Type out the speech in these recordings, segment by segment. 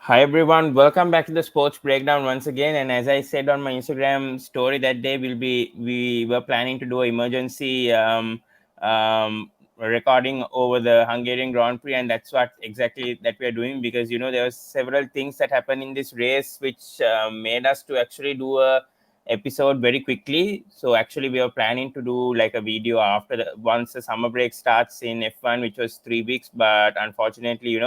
Hi everyone, welcome back to the Sports Breakdown once again. And as I said on my Instagram story that day, we were planning to do an emergency recording over the Hungarian Grand Prix, and that's what exactly that we are doing, because there were several things that happened in this race which made us to actually do a episode very quickly. So actually we were planning to do like a video after once the summer break starts in F1, which was 3 weeks, but unfortunately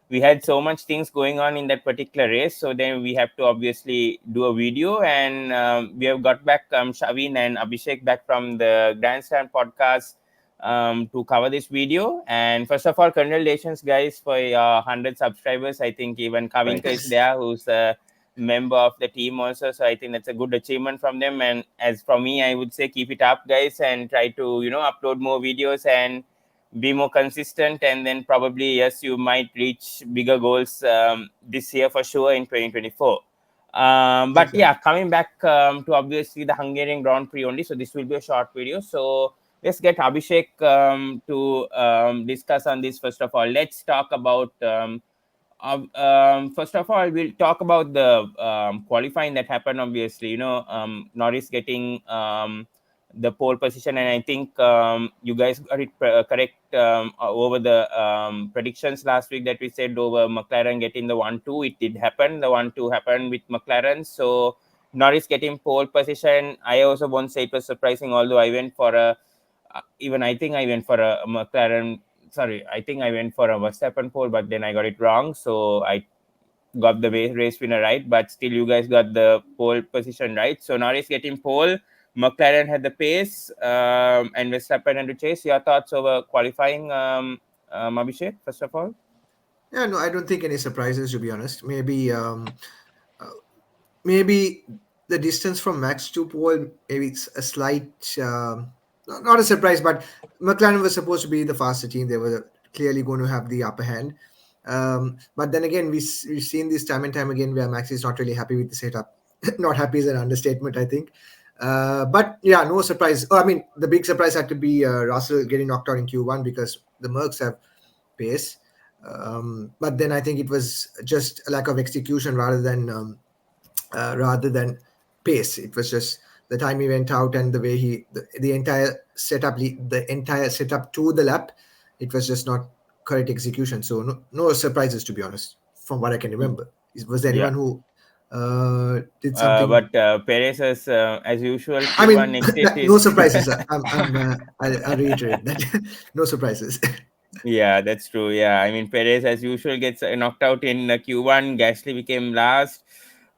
we had so much things going on in that particular race, so then we have to obviously do a video. And we have got back Shavin and Abhishek back from the Grandstand Podcast to cover this video. And first of all, congratulations guys for your 100 subscribers. I think even Kavinka is there, who's a member of the team also, so I think that's a good achievement from them. And as for me, I would say keep it up guys, and try to upload more videos and be more consistent, and then probably yes, you might reach bigger goals this year for sure in 2024. But yeah, coming back to obviously the Hungarian Grand Prix only, so this will be a short video. So let's get Abhishek to discuss on this. First of all, let's talk about first of all, we'll talk about the qualifying that happened. Obviously, Norris getting the pole position, and I think you guys got it correct over the predictions last week that we said over McLaren getting the 1-2. It did happen. The 1-2 happened with McLaren. So Norris getting pole position. I also won't say it was surprising, although I went for a I think I went for a McLaren. Sorry, I think I went for a Verstappen pole, but then I got it wrong. So I got the race winner right, but still you guys got the pole position right. So Norris getting pole, McLaren had the pace, and Verstappen had to chase. Your thoughts over qualifying, Abhishek, first of all? Yeah, no, I don't think any surprises, to be honest. Maybe the distance from Max to pole, maybe it's a slight, not a surprise, but McLaren was supposed to be the faster team. They were clearly going to have the upper hand. But then again, we've seen this time and time again where Max is not really happy with the setup. Not happy is an understatement, I think. But yeah, no surprise. Oh, I mean, the big surprise had to be Russell getting knocked out in Q1 because the Mercs have pace. But then I think it was just a lack of execution rather than pace. It was just the time he went out and the way the entire setup to the lap. It was just not correct execution. So no surprises, to be honest, from what I can remember. Was there Yeah. anyone who did something? But Perez has, as usual, I Q1 mean, exit no is. surprises. I'll reiterate that. No surprises. Yeah, that's true. Yeah, I mean, Perez, as usual, gets knocked out in Q1. Gasly became last.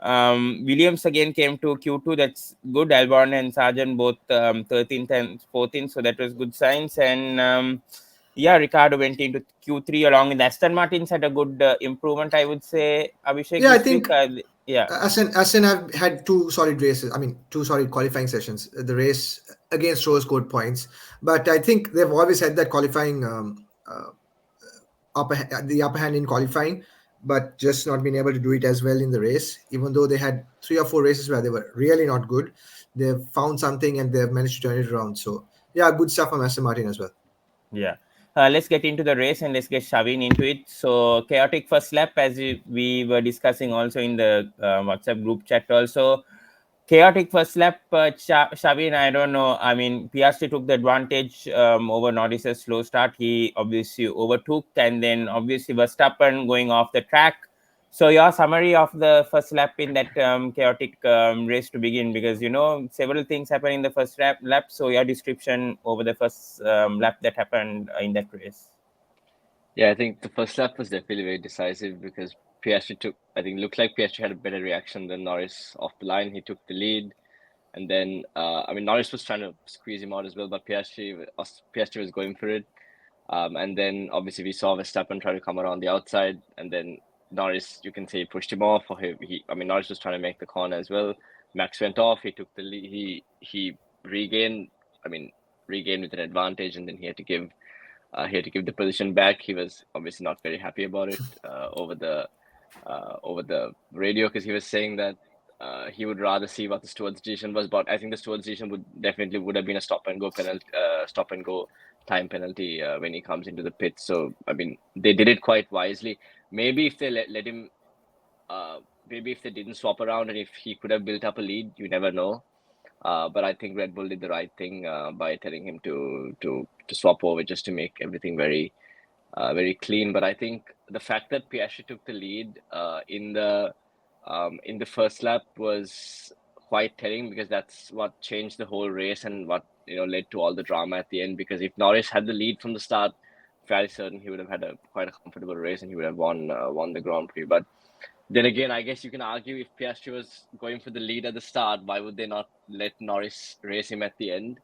Williams again came to Q2. That's good. Albon and Sargent both 13th and 14th. So that was good signs. And yeah, Ricardo went into Q3 along with Aston Martins, had a good improvement, I would say, Abhishek, Yeah, I this week. think Yeah. Asen have had two solid races. I mean, two solid qualifying sessions. The race against Rose scored points, but I think they've always had that qualifying the upper hand in qualifying, but just not been able to do it as well in the race. Even though they had 3 or 4 races where they were really not good, they've found something and they've managed to turn it around. So yeah, good stuff from Aston Martin as well. Yeah. Let's get into the race and let's get Shavin into it. So, chaotic first lap, as we were discussing also in the WhatsApp group chat. Also, chaotic first lap, Shavin, I don't know. I mean, Piastri took the advantage over Norris's slow start. He obviously overtook, and then obviously Verstappen going off the track. So, your summary of the first lap in that chaotic race to begin, because several things happen in the first lap. So, your description over the first lap that happened in that race. Yeah, I think the first lap was definitely very decisive because I think, looked like Piastri had a better reaction than Norris off the line. He took the lead. And then, I mean, Norris was trying to squeeze him out as well, but Piastri was going for it. And then, obviously, we saw Verstappen try to come around the outside. And then Norris, you can say, pushed him off. Norris was trying to make the corner as well. Max went off. He took the lead. He regained with an advantage, and then he had to give the position back. He was obviously not very happy about it over the radio, because he was saying that he would rather see what the steward's decision was. But I think the steward's decision would have been a stop and go time penalty when he comes into the pit. So I mean, they did it quite wisely. Maybe if they let him maybe if they didn't swap around and if he could have built up a lead, you never know. But I think Red Bull did the right thing by telling him to swap over just to make everything very clean. But I think the fact that Piastri took the lead in the first lap was quite telling, because that's what changed the whole race and what led to all the drama at the end. Because if Norris had the lead from the start, fairly certain he would have had quite a comfortable race and he would have won the Grand Prix. But then again, I guess you can argue, if Piastri was going for the lead at the start, why would they not let Norris race him at the end?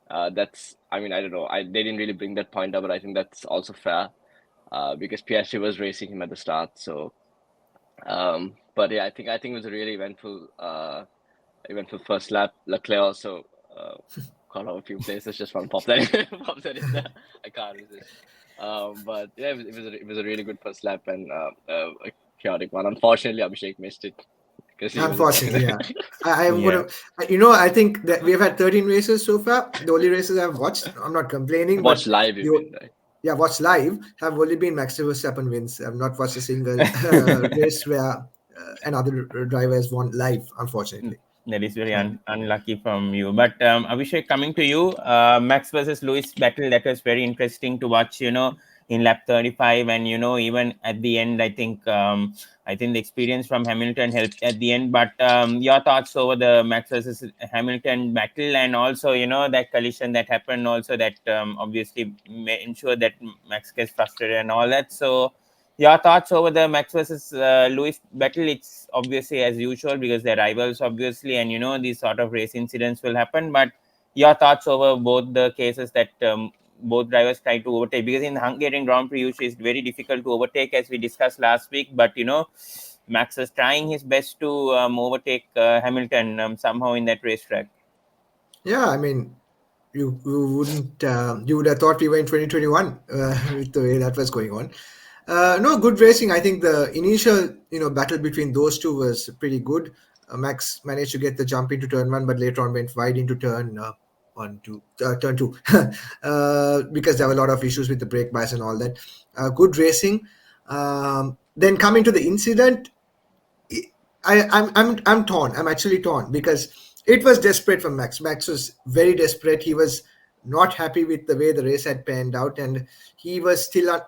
I don't know. They didn't really bring that point up, but I think that's also fair because Piastri was racing him at the start. So, but yeah, I think it was a really eventful first lap. Leclerc also got off a few places just from pop that in there. I can't resist. But yeah, it was a really good first lap and a chaotic one. Unfortunately, Abhishek missed it. Unfortunately, yeah. I'm gonna, I think that we have had 13 races so far. The only races I've watched, I'm not complaining. Watched live, right? Yeah, watched live. Have only been Max Verstappen wins. I've not watched a single race where another driver has won live, unfortunately. That is very unlucky from you. But Abhishek, coming to you, Max versus Lewis battle, that was very interesting to watch, in lap 35. And, even at the end, I think the experience from Hamilton helped at the end. But your thoughts over the Max versus Hamilton battle, and also, that collision that happened also, that obviously may ensure that Max gets frustrated and all that. So, your thoughts over the Max versus Lewis battle? It's obviously as usual because they're rivals, obviously, and these sort of race incidents will happen. But your thoughts over both the cases that both drivers try to overtake? Because in the Hungarian Grand Prix, usually it's very difficult to overtake, as we discussed last week. But Max is trying his best to overtake Hamilton somehow in that racetrack. Yeah, I mean, you wouldn't you would have thought we were in 2021 with the way that was going on. No, good racing. I think the initial battle between those two was pretty good. Max managed to get the jump into turn one, but later on went wide into turn two because there were a lot of issues with the brake bias and all that. Good racing. Then coming to the incident, I'm torn. I'm actually torn because it was desperate for Max. Max was very desperate. He was not happy with the way the race had panned out, and he was still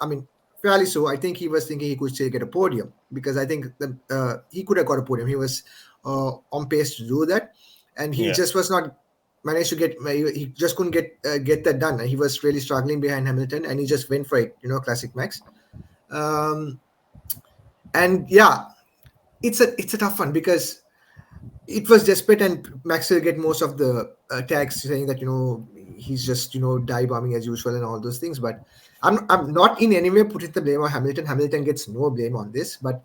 fairly so. I think he was thinking he could still get a podium, because I think he could have got a podium. He was on pace to do that, and he just was not managed to get. He just couldn't get that done. He was really struggling behind Hamilton, and he just went for it. Classic Max. And yeah, it's a tough one because it was desperate, and Max will get most of the tags saying that he's just dive bombing as usual and all those things. But I'm not in any way putting the blame on Hamilton. Hamilton gets no blame on this, but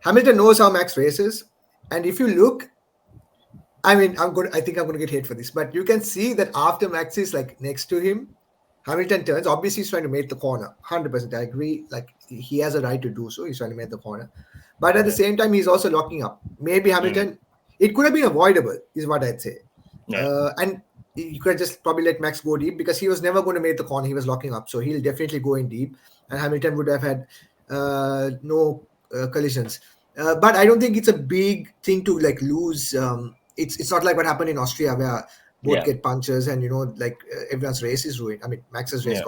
Hamilton knows how Max races, and if you look, I think I'm going to get hate for this, but you can see that after Max is like next to him, Hamilton turns. Obviously, he's trying to make the corner. 100%, I agree. Like, he has a right to do so. He's trying to make the corner, but at the same time, he's also locking up. Maybe Hamilton, it could have been avoidable, is what I'd say. And you could just probably let Max go deep, because he was never going to make the corner. He was locking up, so he'll definitely go in deep, and Hamilton would have had no collisions. But I don't think it's a big thing to like lose. It's not like what happened in Austria, where both get punches and everyone's race is ruined. I mean, Max's race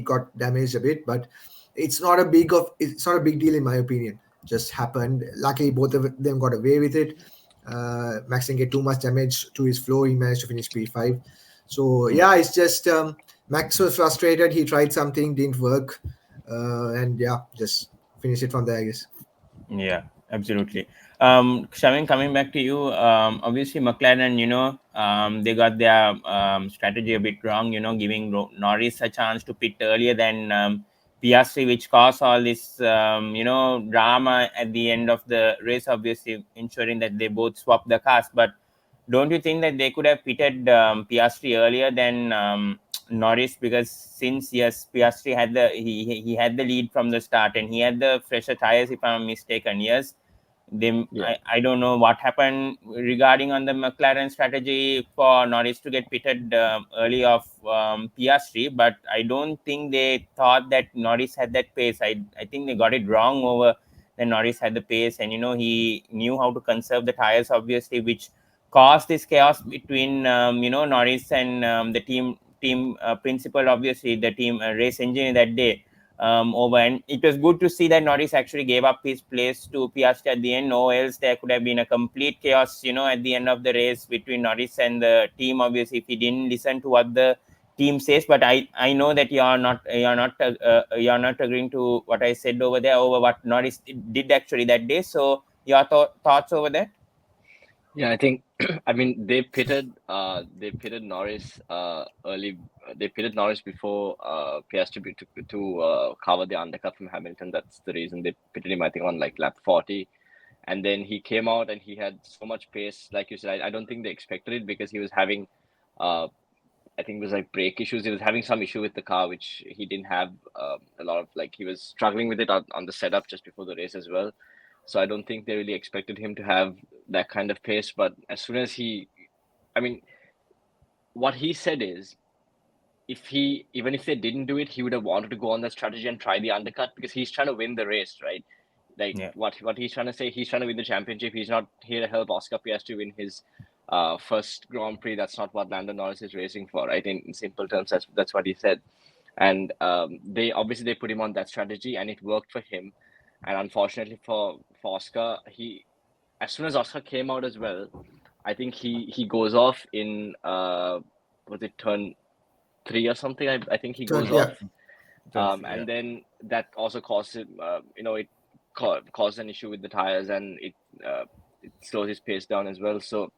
got damaged a bit, but it's not a big deal in my opinion. Just happened. Luckily, both of them got away with it. Max didn't get too much damage to his floor. He managed to finish P5. So yeah, it's just Max was frustrated. He tried something, didn't work, and just finish it from there, I guess. Yeah, absolutely. Shavin, coming back to you, obviously McLaren, they got their strategy a bit wrong, giving Norris a chance to pit earlier than Piastri, which caused all this, drama at the end of the race, obviously ensuring that they both swap the cars. But don't you think that they could have pitted Piastri earlier than Norris? Because since Piastri had he had the lead from the start, and he had the fresher tires, if I'm mistaken. I don't know what happened regarding on the McLaren strategy for Norris to get pitted early of Piastri, but I don't think they thought that Norris had that pace. I think they got it wrong over then Norris had the pace, and he knew how to conserve the tires, obviously, which caused this chaos between Norris and the team principal, obviously the team race engineer that day. Over, and it was good to see that Norris actually gave up his place to Piastri at the end. No else there could have been a complete chaos, at the end of the race between Norris and the team. Obviously, if he didn't listen to what the team says, but I know that you're not agreeing to what I said over there, over what Norris did actually that day. So your thoughts over that? Yeah, I think I mean they pitted Norris early. They pitted Norris before Piastri to cover the undercut from Hamilton. That's the reason they pitted him, I think, on like lap 40. And then he came out and he had so much pace, like you said. I don't think they expected it because he was having I think it was like brake issues. He was having some issue with the car, which he didn't have a lot of, like, he was struggling with it on the setup just before the race as well. So I don't think they really expected him to have that kind of pace. But as soon as what he said is, even if they didn't do it, he would have wanted to go on that strategy and try the undercut because he's trying to win the race, right? Like what he's trying to say, he's trying to win the championship. He's not here to help Oscar Piastri win his first Grand Prix. That's not what Lando Norris is racing for, right? In simple terms, that's what he said. And they put him on that strategy, and it worked for him. And unfortunately for Oscar, as soon as Oscar came out as well, I think he goes off in was it turn 3 or something? I think he goes off. And then that also caused him, it caused an issue with the tires, and it slows his pace down as well. So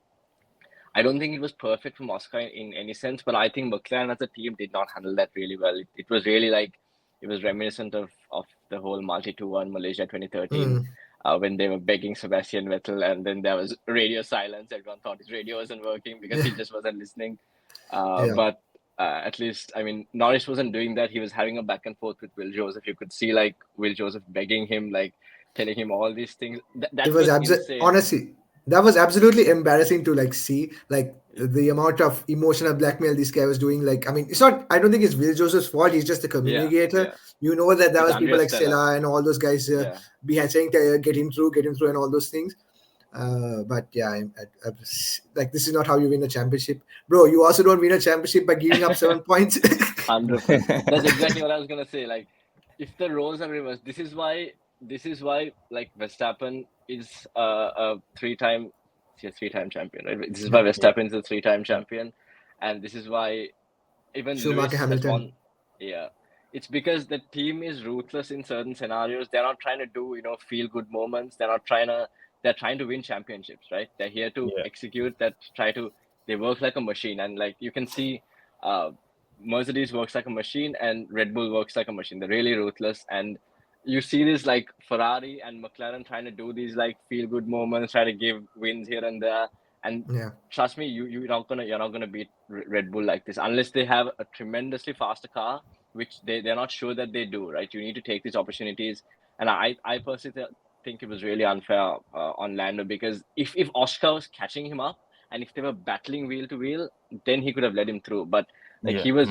I don't think it was perfect from Oscar in any sense, but I think McLaren as a team did not handle that really well. It was really like, it was reminiscent of the whole Multi-2-1 Malaysia 2013 when they were begging Sebastian Vettel, and then there was radio silence. Everyone thought his radio wasn't working because he just wasn't listening. But at least, I mean, Norris wasn't doing that. He was having a back and forth with Will Joseph. You could see like Will Joseph begging him, like telling him all these things. That was honestly, that was absolutely embarrassing to like see, like the amount of emotional blackmail this guy was doing. Like, I mean, it's not, I don't think it's Will Joseph's fault. He's just a communicator. Yeah. You know that there was people like Stella and all those guys behind saying, get him through and all those things. But yeah, I like, this is not how you win a championship, bro. You also don't win a championship by giving up 7 points. 100%. That's exactly what I was gonna say. Like, if the roles are reversed, this is why like Verstappen is a three-time champion, right? This is why Verstappen is a 3-time champion, and this is why even Lewis Hamilton won. It's because the team is ruthless in certain scenarios. They're not trying to do feel-good moments. They're trying to win championships, right? They're here to execute. They work like a machine, and like you can see, Mercedes works like a machine, and Red Bull works like a machine. They're really ruthless, and you see this like Ferrari and McLaren trying to do these like feel-good moments, try to give wins here and there. And trust me, you're not gonna beat Red Bull like this unless they have a tremendously faster car, which they're not sure that they do, right? You need to take these opportunities, and I personally think it was really unfair on Lando, because if Oscar was catching him up and if they were battling wheel to wheel, then he could have led him through. But like he was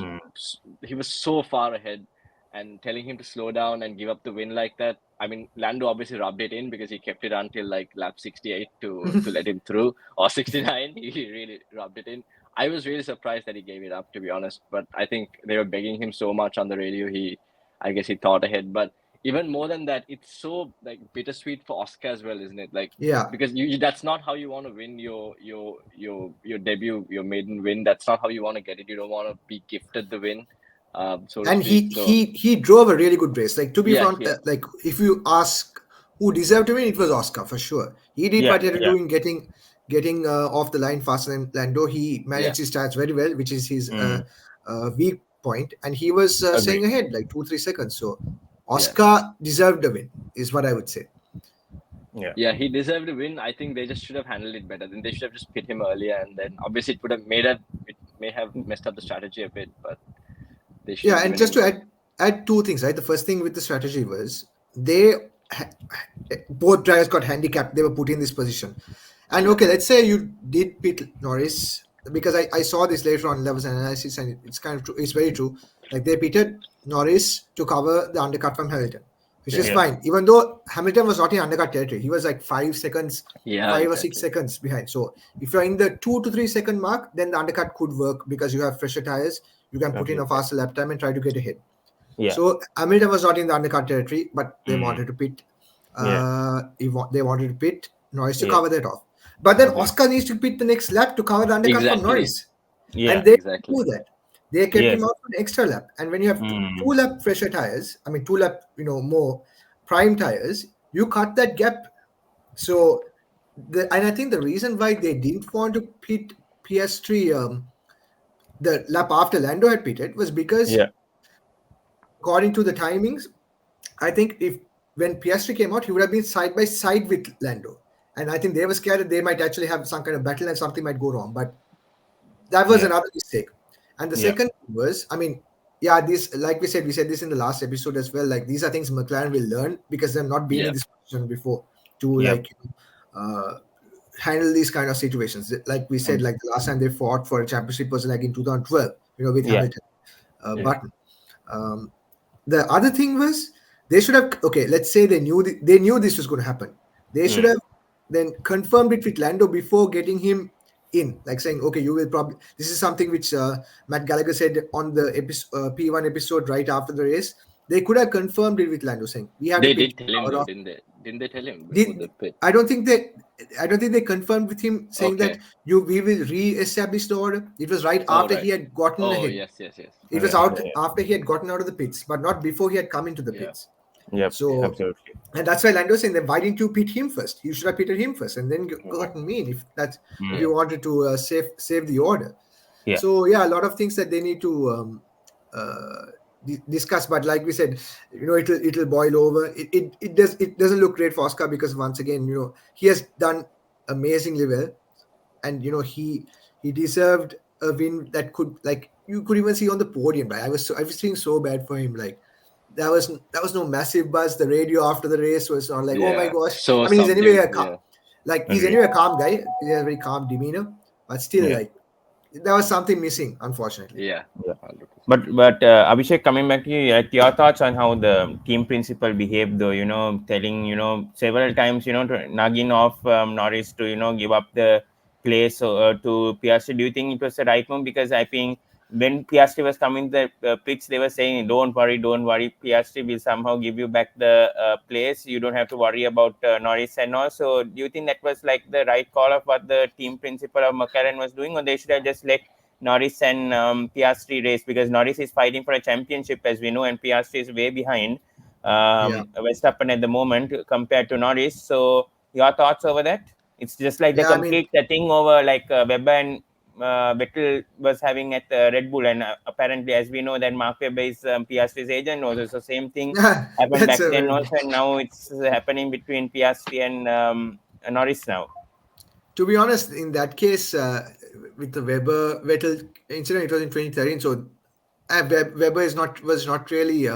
so far ahead, and telling him to slow down and give up the win like that. I mean, Lando obviously rubbed it in because he kept it until like lap 68 to let him through, or 69. He really rubbed it in. I was really surprised that he gave it up, to be honest. But I think they were begging him so much on the radio. I guess he thought ahead. But even more than that, it's so like bittersweet for Oscar as well, isn't it? Like, because that's not how you want to win your debut, your maiden win. That's not how you want to get it. You don't want to be gifted the win. He drove a really good race. Like, to be frank, like if you ask who deserved to win, it was Oscar for sure. He did what he had to do in getting off the line faster than Lando. He managed his stats very well, which is his weak point, and he was staying ahead like 2-3 seconds. So Oscar deserved the win, is what I would say. Yeah, he deserved the win. I think they just should have handled it better. Then they should have just pit him earlier, and then obviously it may have messed up the strategy a bit, but. And just to add 2 things, right? The first thing with the strategy was both drivers got handicapped. They were put in this position. And okay, let's say you did pit Norris, because I saw this later on levels analysis, and it's kind of true. It's very true. Like, they pitted Norris to cover the undercut from Hamilton. which is fine. Even though Hamilton was not in undercut territory, he was like 5 seconds, Yeah, 5 or 6 seconds behind. So if you're in the 2 to 3 second mark, then the undercut could work because you have fresher tires. You can put in a faster lap time and try to get ahead. Yeah. So Hamilton was not in the undercut territory, but they wanted to pit. They wanted to pit Norris to cover that off. But then Oscar needs to pit the next lap to cover the undercut from Norris. And they do that. They kept him out for an extra lap. And when you have 2 lap fresher tires, 2 lap, more prime tires, you cut that gap. So, and I think the reason why they didn't want to pit Piastri the lap after Lando had pitted was because, according to the timings, I think when Piastri came out, he would have been side by side with Lando. And I think they were scared that they might actually have some kind of battle and something might go wrong. But that was another mistake. And the second was, this, like we said this in the last episode as well. Like, these are things McLaren will learn because they've not been in this position before to handle these kind of situations. Like we said, like the last time they fought for a championship was like in 2012, with Hamilton, Button. The other thing was they should have. Okay, let's say they knew this was going to happen. They should have then confirmed it with Lando before getting him in, like saying, okay, you will probably, this is something which Matt Gallagher said on the P1 episode right after the race. They could have confirmed it with Lando, saying we have. They did tell him, though, didn't they? Didn't they tell him before the pit? I don't think they confirmed with him, saying that we will re-establish the order. It was after he had gotten ahead. Yes. It was after he had gotten out of the pits, but not before he had come into the pits. Yep. So absolutely. And that's why Lando saying that why didn't you pit him first? You should have pitted him first and then gotten me in if you wanted to save the order. Yeah. So a lot of things that they need to discuss. But like we said, it'll boil over. It doesn't look great for Oscar because once again, he has done amazingly well, and he deserved a win that could, like, you could even see on the podium. Right? I was feeling so bad for him. Like, That was no massive buzz. The radio after the race was not like, oh my gosh. So he's anyway a calm, he's anyway a calm guy. He has a very calm demeanor, but still, like, there was something missing, unfortunately. Yeah. But Abhishek, coming back to you, your thoughts on how the team principal behaved, though, telling, several times, to nagging off Norris to, give up the place to Piastri. Do you think it was the right move? Because I think when Piastri was coming to the pits, they were saying, don't worry, Piastri will somehow give you back the place. You don't have to worry about Norris and all. So do you think that was like the right call of what the team principal of McLaren was doing, or they should have just let Norris and Piastri race? Because Norris is fighting for a championship, as we know, and Piastri is way behind Verstappen at the moment compared to Norris. So your thoughts over that? It's just like the complete thing over like Webber and Vettel was having at Red Bull, and apparently, as we know, that Mark Webber is Piastri's agent also. So same thing happened back then also, and now it's happening between Piastri and Norris now. To be honest, in that case, with the Webber Vettel incident, it was in 2013. So Webber was not really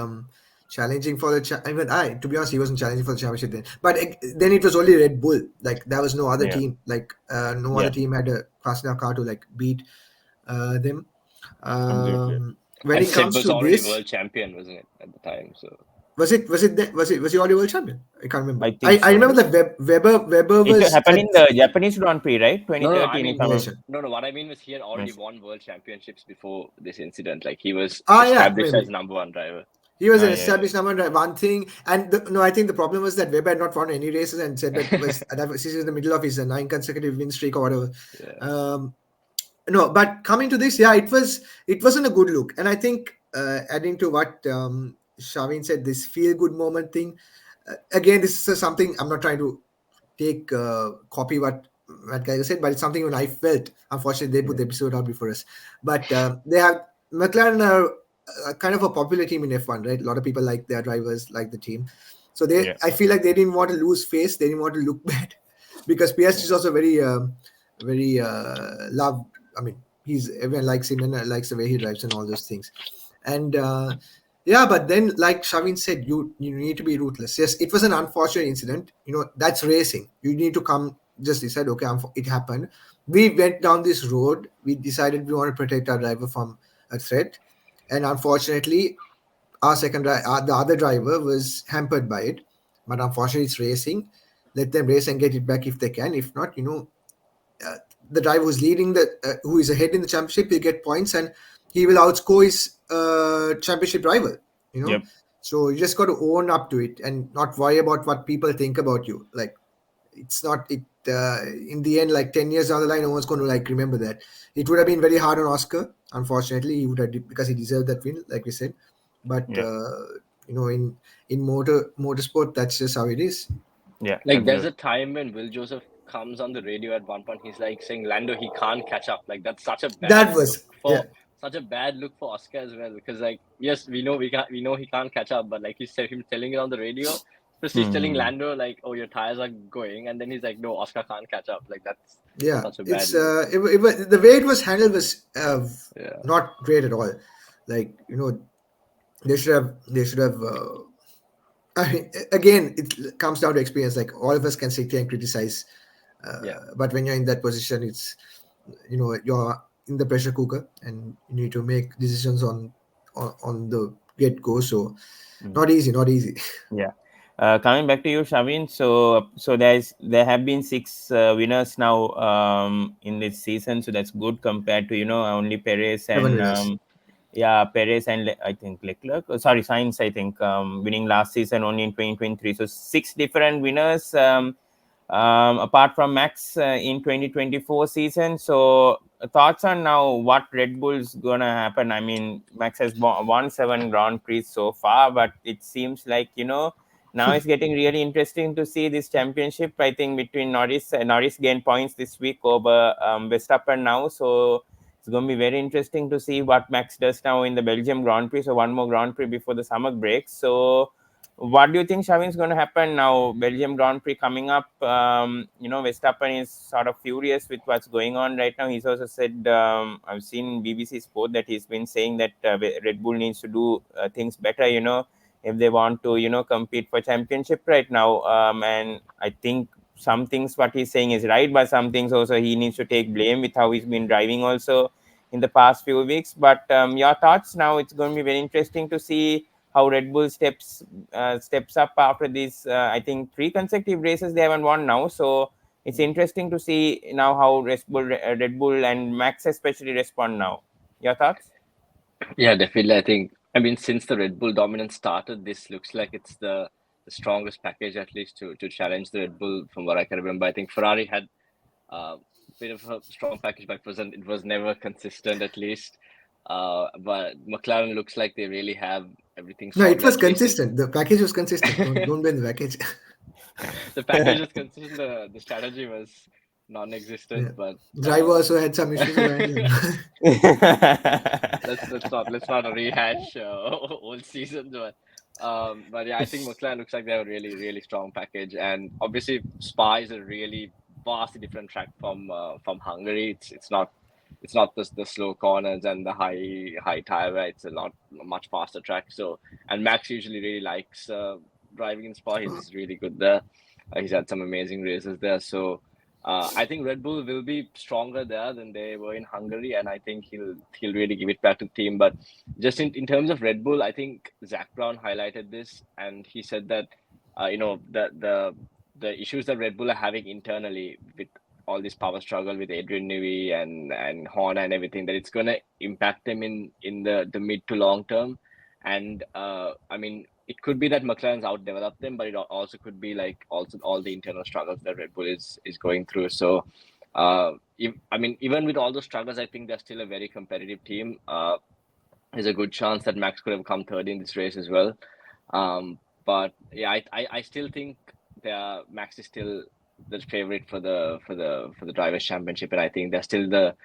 challenging for the to be honest, he wasn't challenging for the championship then. But then it was only Red Bull. Like, there was no other team. Like, no other team had a fast enough car to like beat them. When and it comes was to already this, world champion, wasn't it, at the time? So was he already world champion? I can't remember. I remember that Webber was. It happened in the Japanese Grand Prix, right? 2013. No. What I mean was he had already won world championships before this incident. Like, he was established as number one driver. He was an established number one thing, and I think the problem was that Webber had not won any races and said that this is in the middle of his 9 consecutive win streak or whatever. No, but coming to this, it wasn't a good look, and I think adding to what Shavin said, this feel good moment thing. Again, this is something I'm not trying to take copy what Matt Gallagher said, but it's something when I felt. Unfortunately, they put the episode out before us, but they have McLaren are kind of a popular team in F1, right? A lot of people like their drivers, like the team. So I feel like they didn't want to lose face. They didn't want to look bad because Piastri is also very loved. I mean, everyone likes him and likes the way he drives and all those things. And but then, like Shavin said, you need to be ruthless. Yes, it was an unfortunate incident. That's racing. You need to come, just decide, okay, it happened. We went down this road. We decided we want to protect our driver from a threat. And unfortunately, the other driver was hampered by it. But unfortunately, it's racing. Let them race and get it back if they can. If not, uh, the driver who's leading who is ahead in the championship, will get points and he will outscore his championship rival. Yep. So you just got to own up to it and not worry about what people think about you. Like, it's not it. In the end, like 10 years down the line, no one's going to like remember that. It would have been very hard on Oscar. Unfortunately, he would have, because he deserved that win, like we said. But Yeah. in motorsport, that's just how it is. Yeah. Like there's a time when Will Joseph comes on the radio at one point. He's like saying Lando, he can't catch up. Like that's such a bad That was look for such a bad look for Oscar as well. Because like yes, we know he can't catch up, but like he said, him telling it on the radio. First he's telling Lando like, "Oh, your tires are going," and then he's like, "No, Oscar can't catch up." Like that's such a bad it's look. the way it was handled was Yeah. not great at all. Like they should have. I mean, again, it comes down to experience. Like all of us can sit here and criticize, but when you're in that position, it's you're in the pressure cooker and you need to make decisions on the get go. So not easy. Yeah. Coming back to you, Shavin. So there have been 6 winners now in this season. So that's good compared to only Perez 7 and winners. Perez and I think Leclerc. Sorry, Sainz. I think winning last season only in 2023. So 6 different winners. Apart from Max in 2024 season. So thoughts on now what Red Bull's gonna happen? I mean, Max has won 7 Grand Prix so far, but it seems like now it's getting really interesting to see this championship. I think between Norris gained points this week over Verstappen now, so it's going to be very interesting to see what Max does now in the Belgium Grand Prix. So one more Grand Prix before the summer break. So what do you think, Shavin, is going to happen now? Belgium Grand Prix coming up. Verstappen is sort of furious with what's going on right now. He's also said, I've seen BBC Sport that he's been saying that Red Bull needs to do things better, if they want to, compete for championship right now. And I think some things what he's saying is right, but some things also he needs to take blame with how he's been driving also in the past few weeks. But your thoughts now? It's going to be very interesting to see how Red Bull steps up after these, I think 3 consecutive races they haven't won now. So it's interesting to see now how Red Bull and Max especially respond now. Your thoughts? Yeah, definitely. I mean, since the Red Bull dominance started, this looks like it's the strongest package, at least to challenge the Red Bull. From what I can remember, I think Ferrari had a bit of a strong package, but it was never consistent, at least. But McLaren looks like they really have everything No, sorted. it was at least consistent. The package was consistent. Don't blame the package. the package was consistent. The strategy was non-existent, but Driver also had some issues. let's not rehash old seasons, but yeah, I think McLaren looks like they have a really, really strong package, and obviously Spa is a really vastly different track from Hungary. It's not the slow corners and the high tire wear. It's a much faster track. So, and Max usually really likes driving in Spa. He's really good there. He's had some amazing races there. So I think Red Bull will be stronger there than they were in Hungary, and I think he'll really give it back to the team. But just in terms of Red Bull, I think Zach Brown highlighted this, and he said that the issues that Red Bull are having internally with all this power struggle with Adrian Newey and Horner and everything, that it's going to impact them in the mid to long term. And I mean, it could be that McLaren's outdeveloped them, but it also could be like also all the internal struggles that Red Bull is going through. So, even with all those struggles, I think they're still a very competitive team. There's a good chance that Max could have come third in this race as well. But yeah, I still think Max is still the favorite for the drivers' championship, and I think they're still the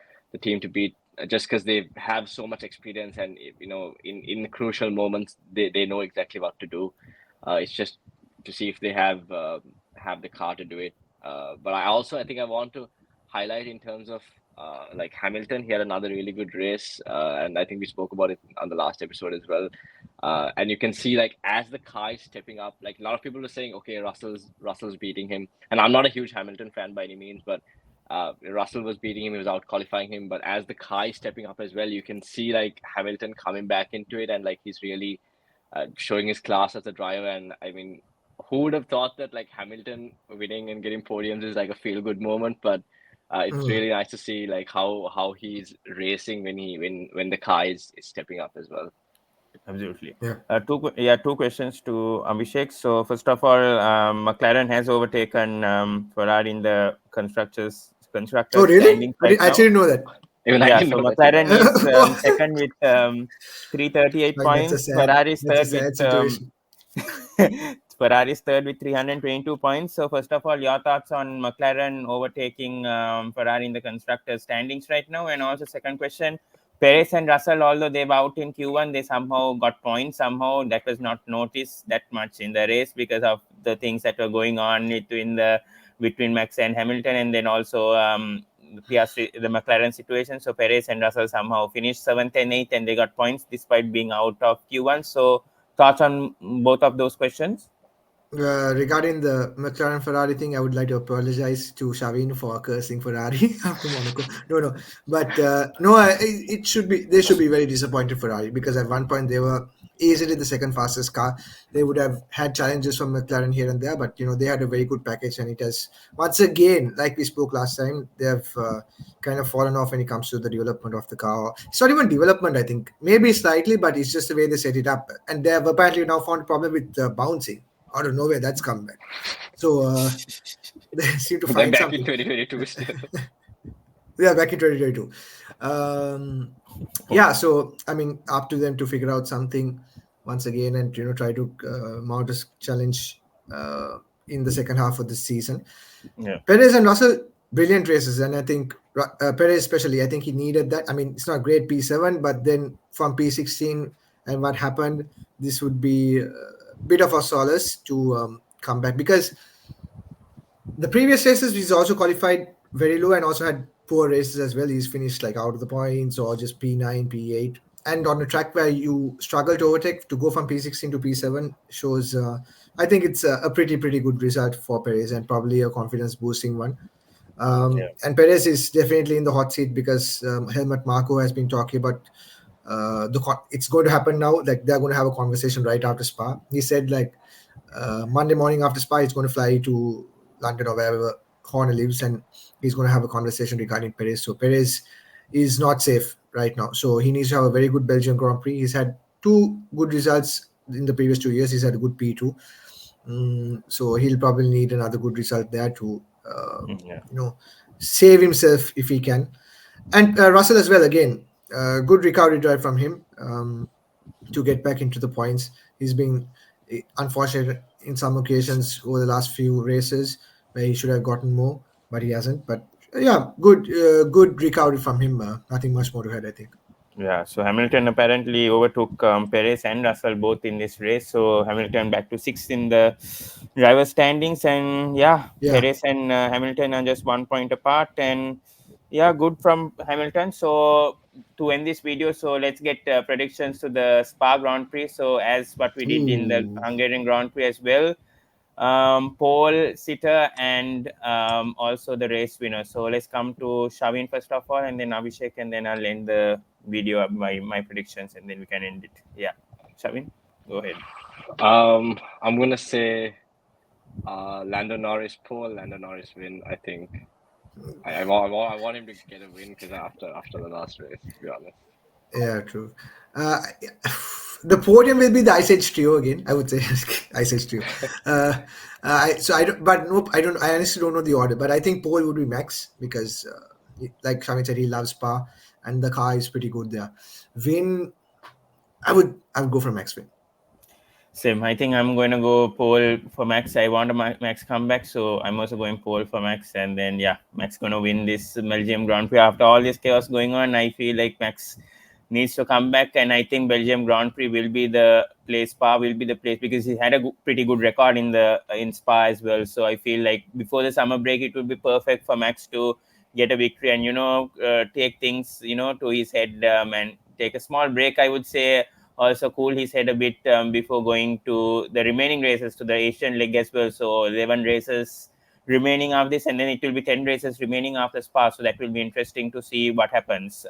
team to beat, just because they have so much experience, and in crucial moments they know exactly what to do. It's just to see if they have the car to do it. But I think I want to highlight in terms of like Hamilton. He had another really good race, and I think we spoke about it on the last episode as well. And you can see, like, as the car is stepping up, like a lot of people are saying, okay, Russell's beating him, and I'm not a huge Hamilton fan by any means, but Russell was beating him, he was out qualifying him. But as the car is stepping up as well, you can see like Hamilton coming back into it, and like he's really showing his class as a driver. And I mean, who would have thought that like Hamilton winning and getting podiums is like a feel good moment? But it's Mm. really nice to see like how he's racing when the car is stepping up as well. Absolutely. Yeah. Two questions to Abhishek. So first of all, McLaren has overtaken Ferrari in the Oh, constructors really? standings I right now. actually didn't know that. Even I Yeah, didn't so know that, to be McLaren honest. is second with 338 Like, that's a points. sad, that's a sad situation. Ferrari is third with 322 points. So first of all, your thoughts on McLaren overtaking Ferrari in the constructors standings right now, and also second question, Perez and Russell, although they were out in Q1, they somehow got points. Somehow that was not noticed that much in the race because of the things that were going on between Max and Hamilton, and then also the McLaren situation. So Perez and Russell somehow finished 7th and 8th, and they got points despite being out of Q1. So thoughts on both of those questions? Regarding the McLaren Ferrari thing, I would like to apologize to Shavin for cursing Ferrari after Monaco. No, but no, it should be, they should be very disappointed Ferrari, because at one point they were easily the second fastest car. They would have had challenges from McLaren here and there, but they had a very good package, and it has once again, like we spoke last time, they have kind of fallen off when it comes to the development of the car. It's not even development, I think, maybe slightly, but it's just the way they set it up, and they have apparently now found a problem with bouncing out of nowhere. That's come back. So they seem to They're find back in something. 2022 still. Yeah, back in 2022. Yeah, so I mean, up to them to figure out something once again, and try to mount a challenge in the second half of the season. Yeah. Perez and Russell, brilliant races, and I think Perez especially, I think he needed that. I mean, it's not great P7, but then from P16 and what happened, this would be a bit of a solace to come back, because the previous races he's also qualified very low and also had poor races as well. He's finished like out of the points or just P9, P8. And on a track where you struggle to overtake, to go from P16 to P7 shows, I think it's a pretty good result for Perez, and probably a confidence boosting one. And Perez is definitely in the hot seat, because Helmut Marko has been talking about it's going to happen now. Like, they're going to have a conversation right after Spa. He said like Monday morning after Spa, he's going to fly to London or wherever Horner lives, and he's going to have a conversation regarding Perez. So Perez is not safe right now. So he needs to have a very good Belgian Grand Prix. He's had two good results in the previous 2 years. He's had a good P2. So he'll probably need another good result there to save himself if he can. And Russell as well, again, good recovery drive from him to get back into the points. He's been unfortunate in some occasions over the last few races where he should have gotten more, but he hasn't. But yeah, good recovery from him. Nothing much more to add, I think. Yeah, so Hamilton apparently overtook Perez and Russell both in this race. So Hamilton back to sixth in the driver standings, and Perez and Hamilton are just 1 point apart. And good from Hamilton. So to end this video, so let's get predictions to the Spa Grand Prix. So as what we did in the Hungarian Grand Prix as well. Pole sitter and also the race winner. So let's come to Shavin first of all, and then Abhishek, and then I'll end the video of my predictions, and then we can end it. Yeah, Shavin, go ahead. I'm gonna say Lando Norris pole, Lando Norris win. I think I want him to get a win, because after the last race, to be honest. Yeah, true. The podium will be the Ice Age trio again. I would say Ice Age trio. So I don't, but nope, I don't. I honestly don't know the order, but I think pole would be Max, because, like Shamit said, he loves Spa, and the car is pretty good there. Win, I would go for Max win. Same. I think I'm going to go pole for Max. I want a Max comeback, so I'm also going pole for Max. And then, Max going to win this Belgium Grand Prix. After all this chaos going on, I feel like Max needs to come back. And I think Belgium Grand Prix will be the place. Spa will be the place, because he had a pretty good record in Spa as well. So I feel like before the summer break, it would be perfect for Max to get a victory and, take things, to his head and take a small break, I would say. Also cool his head a bit before going to the remaining races, to the Asian leg as well. So 11 races remaining after this, and then it will be 10 races remaining after Spa. So that will be interesting to see what happens.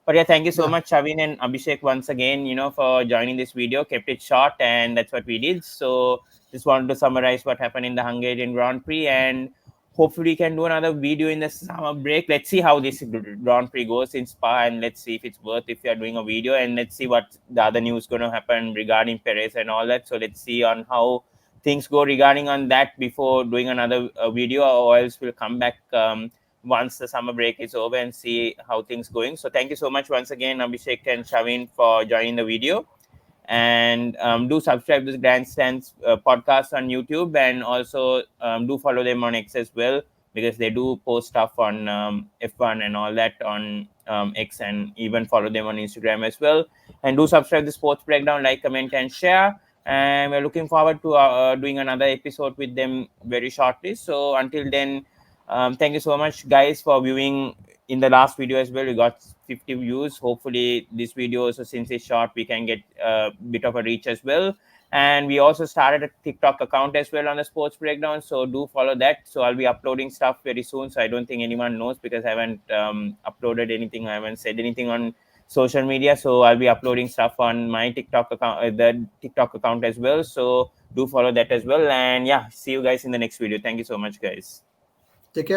But yeah, thank you so Yeah. much, Shavin and Abhishek, once again, for joining this video. Kept it short, and that's what we did. So just wanted to summarize what happened in the Hungarian Grand Prix, and hopefully we can do another video in the summer break. Let's see how this Grand Prix goes in Spa, and let's see if it's worth if we are doing a video, and let's see what the other news going to happen regarding Perez and all that. So let's see on how things go regarding on that before doing another video, or else we'll come back once the summer break is over and see how things going. So thank you so much once again, Abhishek and Shavin, for joining the video. And do subscribe to the Grandstand podcast on YouTube, and also do follow them on X as well, because they do post stuff on F1 and all that on X, and even follow them on Instagram as well. And do subscribe to the Sports Breakdown, like, comment, and share. And we're looking forward to doing another episode with them very shortly. So until then, thank you so much, guys, for viewing in the last video as well. We got 50 views. Hopefully this video also, since it's short, we can get a bit of a reach as well. And we also started a TikTok account as well on the Sports Breakdown, so do follow that. So I'll be uploading stuff very soon, so I don't think anyone knows, because I haven't uploaded anything, I haven't said anything on social media. So I'll be uploading stuff on my TikTok account, the TikTok account as well. So do follow that as well. And yeah, see you guys in the next video. Thank you so much, guys. Take care.